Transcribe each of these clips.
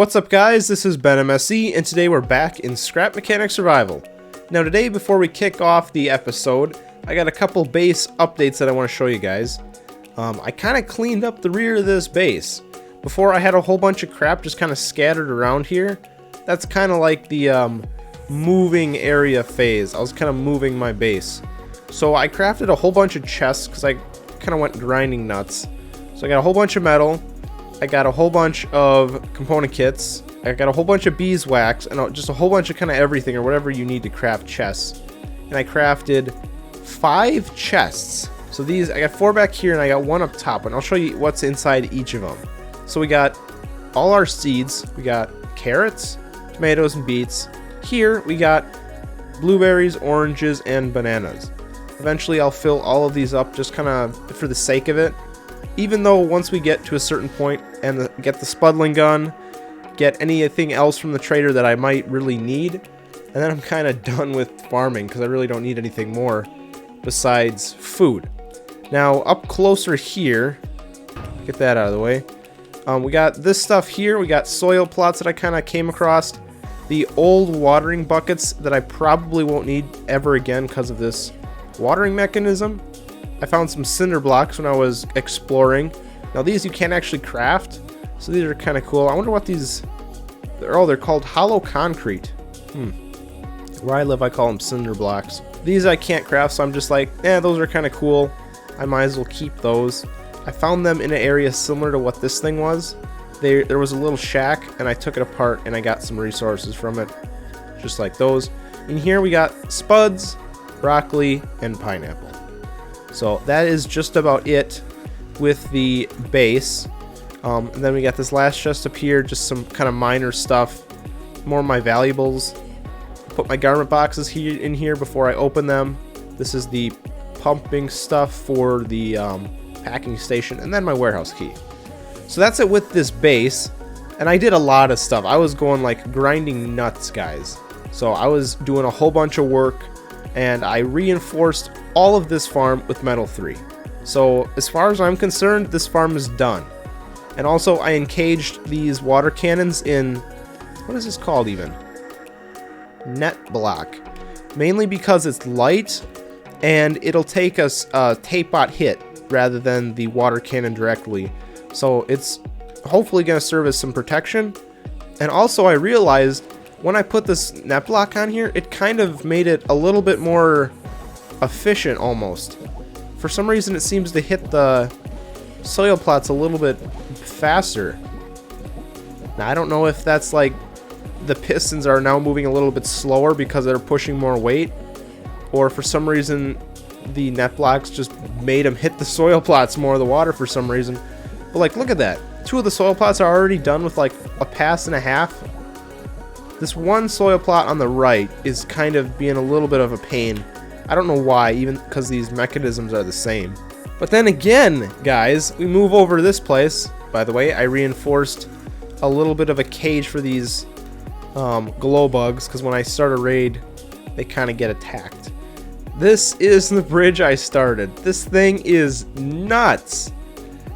What's up guys, this is Ben MSE, and today we're back in Scrap Mechanic Survival. Now today, before we kick off the episode, I got a couple base updates that I want to show you guys. I kind of cleaned up the rear of this base. Before I had a whole bunch of crap just kind of scattered around here. That's kind of like the moving area phase. I was kind of moving my base. So I crafted a whole bunch of chests because I kind of went grinding nuts. So I got a whole bunch of metal. I got a whole bunch of component kits. I got a whole bunch of beeswax and just a whole bunch of kind of everything or whatever you need to craft chests. And I crafted 5 chests. So these, I got 4 back here and I got 1 up top, and I'll show you what's inside each of them. So we got all our seeds. We got carrots, tomatoes, and beets. Here we got blueberries, oranges, and bananas. Eventually I'll fill all of these up just kind of for the sake of it. Even though once we get to a certain point and get the Spudling gun, get anything else from the trader that I might really need, and then I'm kind of done with farming because I really don't need anything more besides food. Now up closer here, get that out of the way, we got this stuff here. We got soil plots that I kind of came across, the old watering buckets that I probably won't need ever again because of this watering mechanism. I found some cinder blocks when I was exploring. Now these you can't actually craft, so these are kind of cool. I wonder what these... they're called hollow concrete. Where I live I call them cinder blocks. These I can't craft, so I'm just like, those are kind of cool. I might as well keep those. I found them in an area similar to what this thing was. There was a little shack, and I took it apart, and I got some resources from it. Just like those. In here we got spuds, broccoli, and pineapple. So that is just about it with the base. And then we got this last chest up here, just some kind of minor stuff, more of my valuables. Put my garment boxes here in here before I open them. This is the pumping stuff for the packing station, and then my warehouse key. So that's it with this base, and I did a lot of stuff. I was going like grinding nuts, guys. So I was doing a whole bunch of work, and I reinforced all of this farm with metal 3. So as far as I'm concerned, this farm is done. And also I encaged these water cannons in, what is this called even? Net block. Mainly because it's light and it'll take us a tape bot hit rather than the water cannon directly. So it's hopefully going to serve as some protection. And also I realized when I put this net block on here, it kind of made it a little bit more efficient almost. For some reason it seems to hit the soil plots a little bit faster. Now I don't know if that's like the pistons are now moving a little bit slower because they're pushing more weight, or for some reason the net blocks just made them hit the soil plots more of the water for some reason. But like, look at that. 2 of the soil plots are already done with like a pass and a half. This one soil plot on the right is kind of being a little bit of a pain. I don't know why, even because these mechanisms are the same. But then again, guys, we move over to this place. By the way, I reinforced a little bit of a cage for these glow bugs, because when I start a raid, they kind of get attacked. This is the bridge I started. This thing is nuts.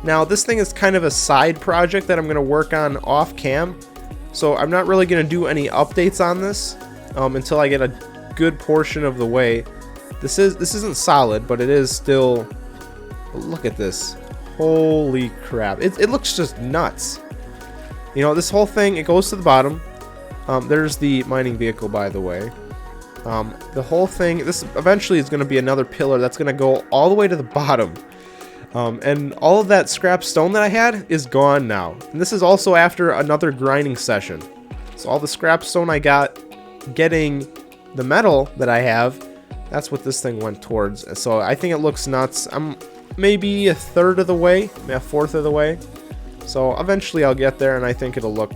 Now, this thing is kind of a side project that I'm going to work on off cam. So I'm not really going to do any updates on this until I get a good portion of the way. This isn't solid, but it is still... look at this. Holy crap. It looks just nuts. You know, this whole thing, it goes to the bottom. There's the mining vehicle, by the way. The whole thing, this eventually is going to be another pillar that's going to go all the way to the bottom. And all of that scrap stone that I had is gone now. And this is also after another grinding session. So all the scrap stone I got getting the metal that I have, that's what this thing went towards. So I think it looks nuts. I'm maybe a third of the way, maybe a fourth of the way. So eventually I'll get there, and I think it'll look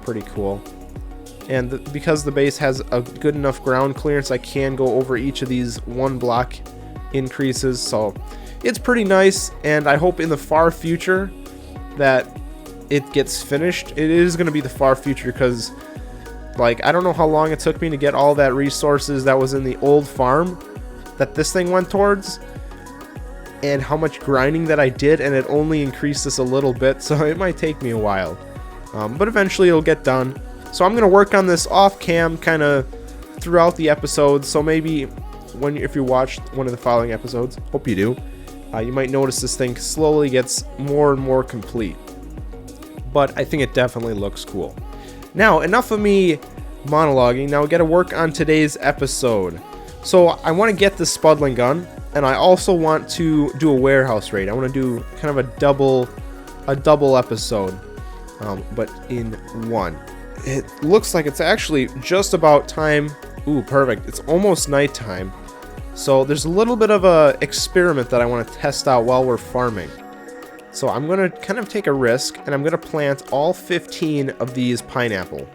pretty cool. And because the base has a good enough ground clearance, I can go over each of these 1 block increases. So it's pretty nice, and I hope in the far future that it gets finished. It is going to be the far future because, like, I don't know how long it took me to get all that resources that was in the old farm that this thing went towards, and how much grinding that I did, and it only increased this a little bit, so it might take me a while. but eventually it'll get done. So I'm going to work on this off cam kind of throughout the episodes, so maybe if you watch one of the following episodes, hope you do, you might notice this thing slowly gets more and more complete. But I think it definitely looks cool. Now, enough of me monologuing. Now we got to work on today's episode. So I want to get the Spudling gun, and I also want to do a warehouse raid. I want to do kind of a double episode, but in one. It looks like it's actually just about time. Ooh, perfect. It's almost nighttime. So there's a little bit of a experiment that I want to test out while we're farming. So I'm going to kind of take a risk, and I'm going to plant all 15 of these pineapple.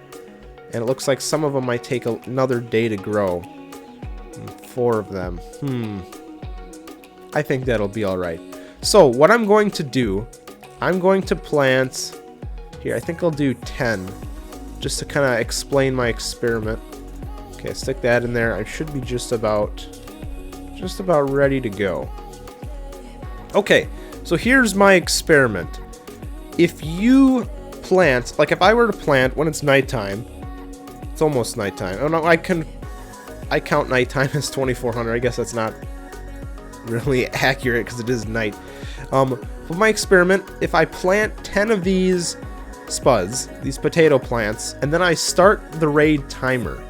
And it looks like some of them might take another day to grow. 4 of them. I think that'll be alright. So what I'm going to do, I'm going to plant... Here, I think I'll do 10. Just to kind of explain my experiment. Okay, stick that in there. I should be just about ready to go. Okay, so here's my experiment. If you plant, like if I were to plant when it's nighttime, it's almost nighttime. Oh no, I count nighttime as 2400. I guess that's not really accurate because it is night. For my experiment, if I plant 10 of these spuds, these potato plants, and then I start the raid timer.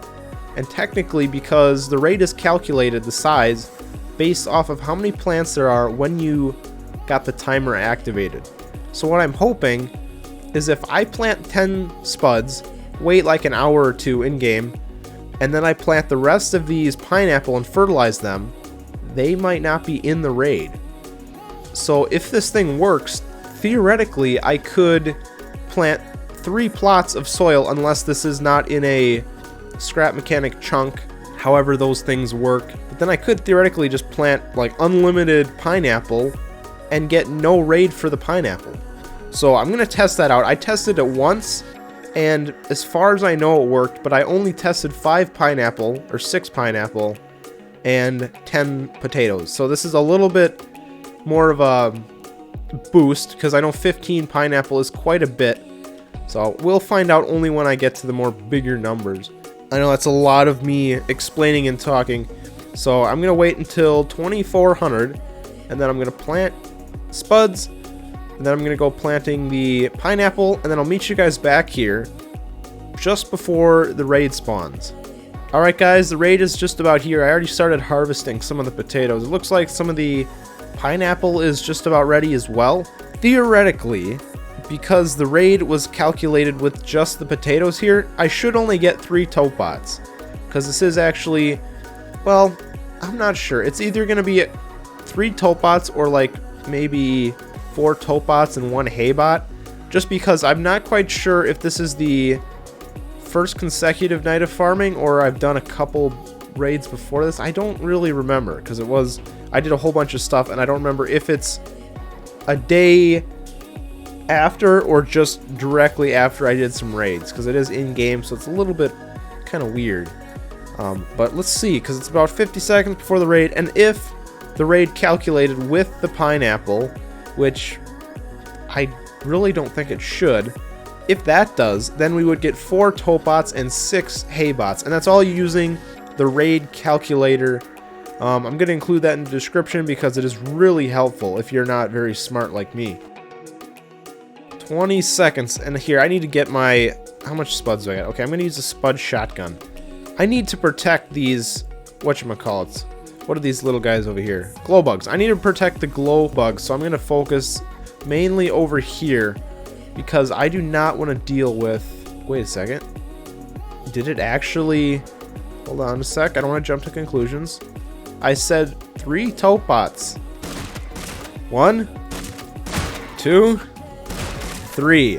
And technically, because the raid is calculated the size based off of how many plants there are when you got the timer activated. So what I'm hoping is if I plant 10 spuds, wait like an hour or two in game, and then I plant the rest of these pineapple and fertilize them, they might not be in the raid. So if this thing works, theoretically I could plant 3 plots of soil unless this is not in a scrap mechanic chunk, however those things work. But then I could theoretically just plant like unlimited pineapple and get no raid for the pineapple. So I'm gonna test that out. I tested it once, and as far as I know it worked, but I only tested 5 pineapple or 6 pineapple and 10 potatoes. So this is a little bit more of a boost because I know 15 pineapple is quite a bit. So we'll find out only when I get to the more bigger numbers. I know that's a lot of me explaining and talking. So I'm going to wait until 2400, and then I'm going to plant spuds, and then I'm going to go planting the pineapple, and then I'll meet you guys back here just before the raid spawns. Alright guys, the raid is just about here. I already started harvesting some of the potatoes. It looks like some of the pineapple is just about ready as well. Theoretically, because the raid was calculated with just the potatoes here, I should only get 3 tote bots. Because this is actually, well, I'm not sure. It's either going to be 3 tote bots or like maybe 4 tote bots and 1 hay bot. Just because I'm not quite sure if this is the first consecutive night of farming or I've done a couple raids before this. I don't really remember because I did a whole bunch of stuff and I don't remember if it's a day after or just directly after I did some raids, because it is in-game, so it's a little bit kind of weird. But let's see, because it's about 50 seconds before the raid, and if the raid calculated with the pineapple, which I really don't think it should, if that does, then we would get 4 tote bots and 6 hay bots, and that's all using the raid calculator. I'm going to include that in the description because it is really helpful if you're not very smart like me. 20 seconds, and here, I need to get my... How much spuds do I got? Okay, I'm going to use a spud shotgun. I need to protect these... Whatchamacallits? What are these little guys over here? Glow bugs. I need to protect the glow bugs, so I'm going to focus mainly over here because I do not want to deal with... Wait a second. Did it actually... Hold on a sec. I don't want to jump to conclusions. I said 3 tote bots. 1, 2... 3.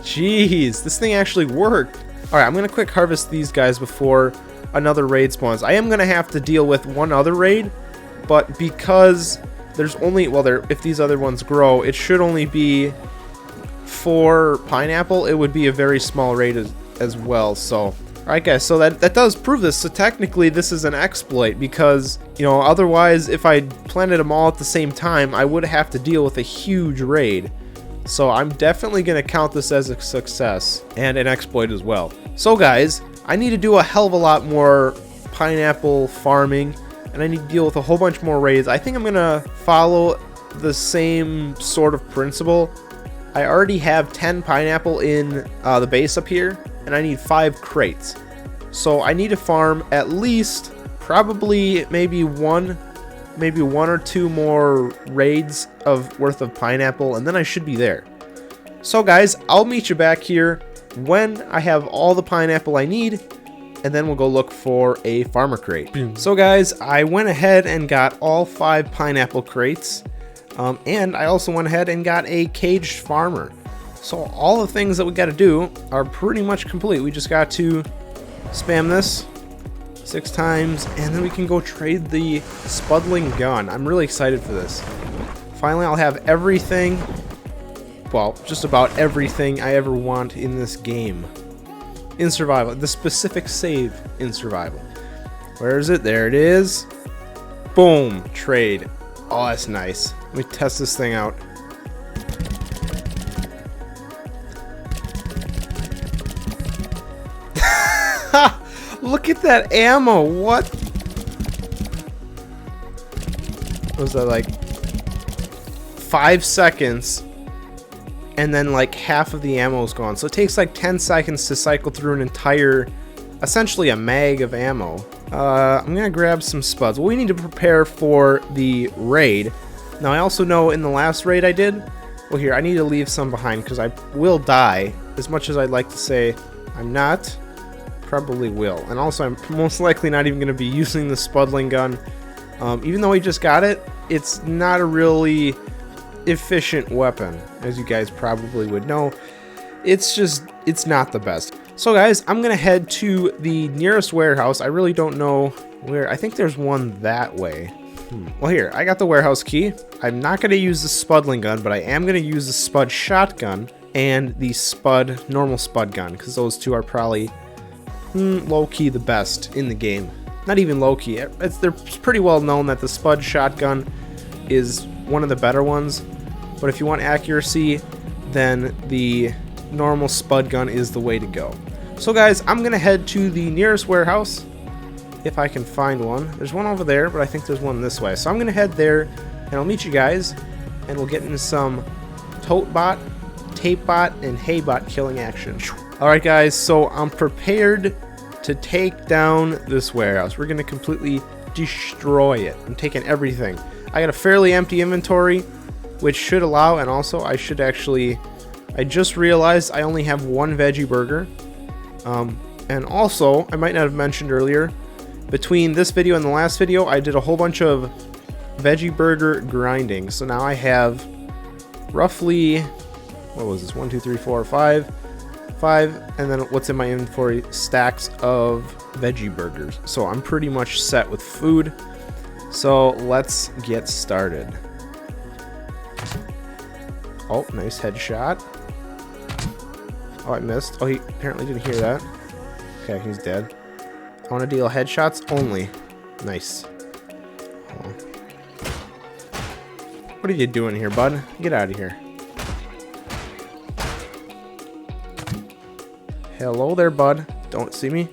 Jeez, this thing actually worked. Alright, I'm going to quick harvest these guys before another raid spawns. I am going to have to deal with one other raid, but because there's only, well, if these other ones grow, it should only be 4 pineapple. It would be a very small raid as well, so... Alright guys, so that does prove this. So technically this is an exploit because, you know, otherwise if I planted them all at the same time, I would have to deal with a huge raid. So I'm definitely going to count this as a success and an exploit as well. So guys, I need to do a hell of a lot more pineapple farming, and I need to deal with a whole bunch more raids. I think I'm going to follow the same sort of principle. I already have 10 pineapple in the base up here, and I need 5 crates. So I need to farm at least probably maybe one or two more raids worth of pineapple, and then I should be there. So guys, I'll meet you back here when I have all the pineapple I need, and then we'll go look for a farmer crate. So guys, I went ahead and got all 5 pineapple crates, and I also went ahead and got a caged farmer. So all the things that we got to do are pretty much complete. We just got to spam this 6 times, and then we can go trade the Spudling gun. I'm really excited for this. Finally, I'll have everything, well, just about everything I ever want in this game. In survival, the specific save in survival. Where is it? There it is. Boom, trade. Oh, that's nice. Let me test this thing out. Look at that ammo. What was that, like 5 seconds, and then like half of the ammo is gone. So it takes like 10 seconds to cycle through an entire, essentially a mag of ammo. I'm gonna grab some spuds. Well, we need to prepare for the raid. Now I also know in the last raid I did, well, here I need to leave some behind because I will die. As much as I'd like to say I'm not, probably will. And also I'm most likely not even going to be using the Spudling gun. Even though we just got it, it's not a really efficient weapon, as you guys probably would know. It's not the best. So guys, I'm going to head to the nearest warehouse. I really don't know where. I think there's one that way. Well, here, I got the warehouse key. I'm not going to use the Spudling gun, but I am going to use the Spud shotgun and the Spud normal Spud gun, because those two are probably low-key the best in the game. Not even low-key. They're pretty well known that the Spud shotgun is one of the better ones, but if you want accuracy, then the normal Spud gun is the way to go. So guys, I'm gonna head to the nearest warehouse if I can find one. There's one over there, but I think there's one this way. So I'm gonna head there, and I'll meet you guys, and we'll get into some tote bot, tape bot, and hay bot killing action. Alright guys, so I'm prepared to take down this warehouse. We're gonna completely destroy it. I'm taking everything. I got a fairly empty inventory, which should allow, and also I should actually, I just realized I only have 1 veggie burger. And also, I might not have mentioned earlier, between this video and the last video, I did a whole bunch of veggie burger grinding. So now I have roughly, what was this, 1, 2, 3, 4, 5, and then what's in my inventory, stacks of veggie burgers. So I'm pretty much set with food. So let's get started. Oh, nice headshot. Oh, I missed. Oh, he apparently didn't hear that. Okay, he's dead. I want to deal headshots only. Nice. Oh. What are you doing here, bud? Get out of here. Hello there, bud. Don't see me?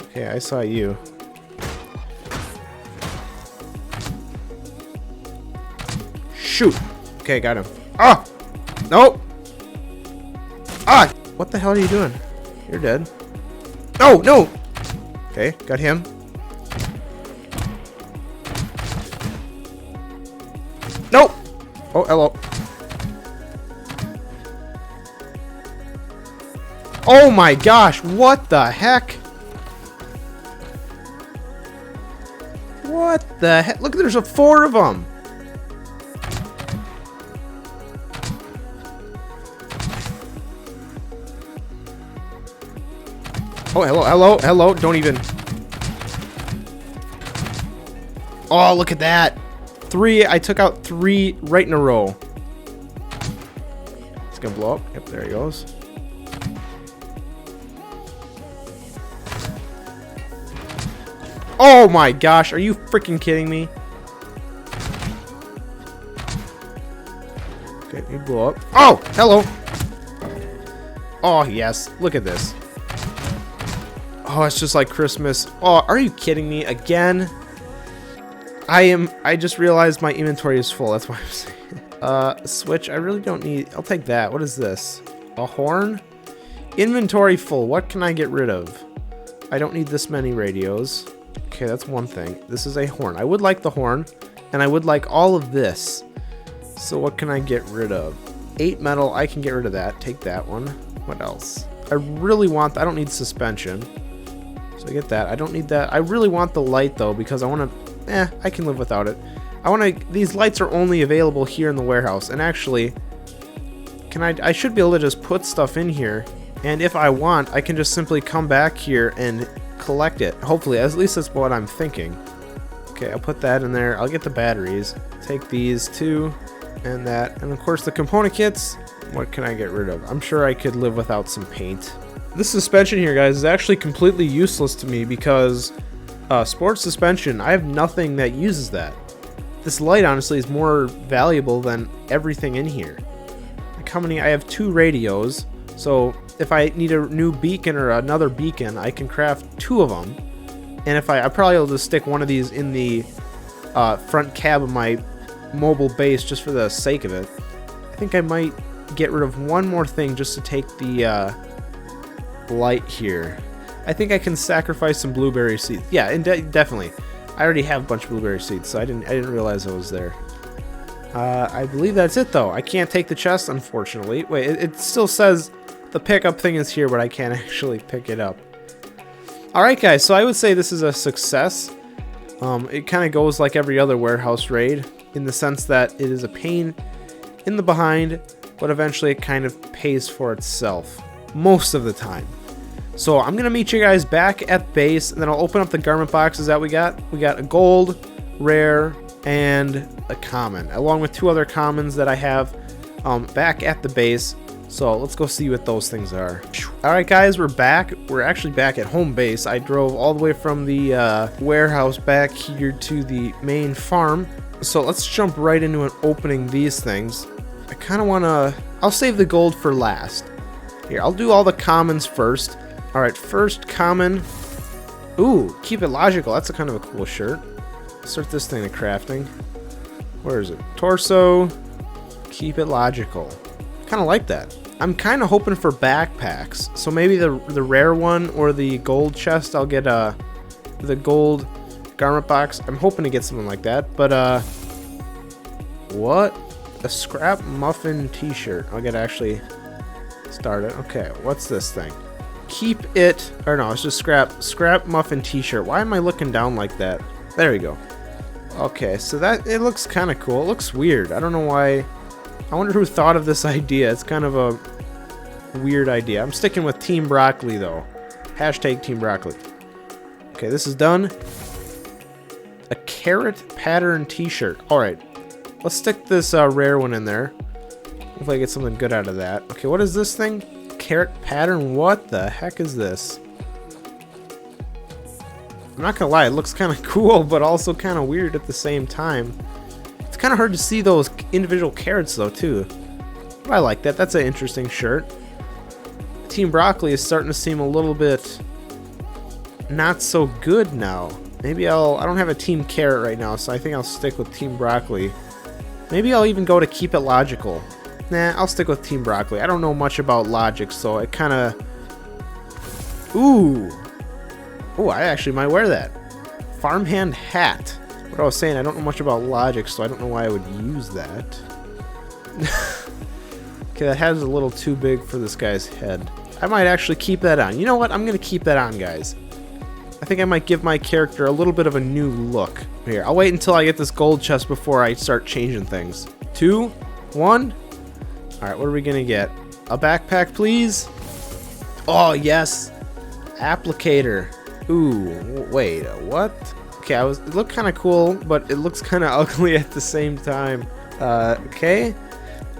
Okay, I saw you. Shoot! Okay, got him. Ah! No! Ah! What the hell are you doing? You're dead. No! No! Okay, got him. No! Oh, hello. Oh my gosh, what the heck? What the heck? Look, there's 4 of them. Oh, hello, hello, hello. Don't even. Oh, look at that. 3. I took out 3 right in a row. It's gonna blow up. Yep, there he goes. Oh my gosh, are you freaking kidding me? Okay, you blow up. Oh, hello. Oh, yes. Look at this. Oh, it's just like Christmas. Oh, are you kidding me? Again? I just realized my inventory is full. That's why I'm saying. Switch. I really don't need... I'll take that. What is this? A horn? Inventory full. What can I get rid of? I don't need this many radios. Okay, that's one thing. This is a horn. I would like the horn, and I would like all of this. So what can I get rid of? 8 metal. I can get rid of that. Take that one. What else? I really want... I don't need suspension. So I get that. I don't need that. I really want the light, though, because I want to... I can live without it. I want to... These lights are only available here in the warehouse. And actually, I should be able to just put stuff in here. And if I want, I can just simply come back here and collect it. Hopefully, at least that's what I'm thinking. Okay, I'll put that in there. I'll get the batteries. Take these two and that. And of course, the component kits. What can I get rid of? I'm sure I could live without some paint. This suspension here, guys, is actually completely useless to me because sports suspension, I have nothing that uses that. This light, honestly, is more valuable than everything in here. Like how many? I have 2 radios, so if I need a new beacon or another beacon, I can craft 2 of them. And if I probably will just stick one of these in the front cab of my mobile base just for the sake of it. I think I might get rid of one more thing just to take the light here. I think I can sacrifice some blueberry seeds. Yeah, and definitely. I already have a bunch of blueberry seeds, so I didn't realize I was there. I believe that's it, though. I can't take the chest, unfortunately. Wait, it still says the pickup thing is here, but I can't actually pick it up. Alright, guys, so I would say this is a success. It kind of goes like every other warehouse raid, in the sense that it is a pain in the behind, but eventually it kind of pays for itself. Most of the time. So I'm going to meet you guys back at base, and then I'll open up the garment boxes that we got. We got a gold, rare, and a common, along with 2 other commons that I have back at the base. So let's go see what those things are. Alright, guys, we're back. We're actually back at home base. I drove all the way from the warehouse back here to the main farm. So let's jump right into opening these things. I kind of want to... I'll save the gold for last. Here, I'll do all the commons first. Alright, first common. Ooh, keep it logical. That's a kind of a cool shirt. Start this thing to crafting. Where is it? Torso. Keep it logical. Kind of like that. I'm kind of hoping for backpacks. So maybe the rare one or the gold chest, I'll get the gold garment box. I'm hoping to get something like that. But, what? A scrap muffin t-shirt. I'll get actually started. Okay, what's this thing? Keep it, or no, it's just scrap muffin t-shirt. Why am I looking down like that? There we go. Okay, so that, it looks kind of cool. It looks weird. I don't know why. I wonder who thought of this idea. It's kind of a weird idea. I'm sticking with Team Broccoli, though. Hashtag Team Broccoli. Okay, this is done. A carrot pattern t-shirt. Alright, let's stick this rare one in there. Hopefully I get something good out of that. Okay, what is this thing? Carrot pattern? What the heck is this? I'm not gonna lie, it looks kind of cool, but also kind of weird at the same time. It's kind of hard to see those individual carrots, though, too. But I like that. That's an interesting shirt. Team Broccoli is starting to seem a little bit not so good now. Maybe I don't have a Team Carrot right now, so I think I'll stick with Team Broccoli. Maybe I'll even go to keep it logical. Nah, I'll stick with Team Broccoli. I don't know much about logic, so it kind of... Ooh! Oh, I actually might wear that. Farmhand hat. What I was saying, I don't know much about logic, so I don't know why I would use that. Okay, that hat is a little too big for this guy's head. I might actually keep that on. You know what? I'm going to keep that on, guys. I think I might give my character a little bit of a new look. Here, I'll wait until I get this gold chest before I start changing things. 2, 1... Alright, what are we gonna get? A backpack, please? Oh, yes! Applicator. Ooh, wait, what? Okay, it looked kind of cool, but it looks kind of ugly at the same time. Okay.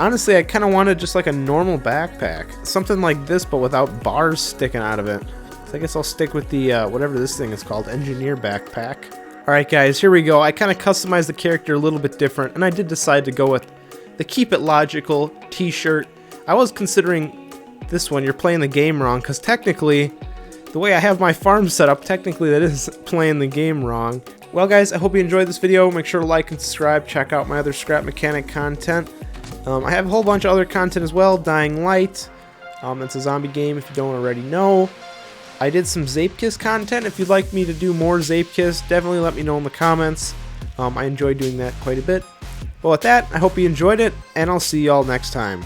Honestly, I kind of wanted just like a normal backpack. Something like this, but without bars sticking out of it. So I guess I'll stick with the, whatever this thing is called, engineer backpack. Alright, guys, here we go. I kind of customized the character a little bit different, and I did decide to go with the Keep It Logical t-shirt. I was considering this one, You're Playing the Game Wrong, because technically, the way I have my farm set up, technically that is playing the game wrong. Well guys, I hope you enjoyed this video. Make sure to like and subscribe. Check out my other Scrap Mechanic content. I have a whole bunch of other content as well. Dying Light. It's a zombie game if you don't already know. I did some Zapekiss content. If you'd like me to do more Zapekiss, definitely let me know in the comments. I enjoy doing that quite a bit. Well, with that, I hope you enjoyed it, and I'll see y'all next time.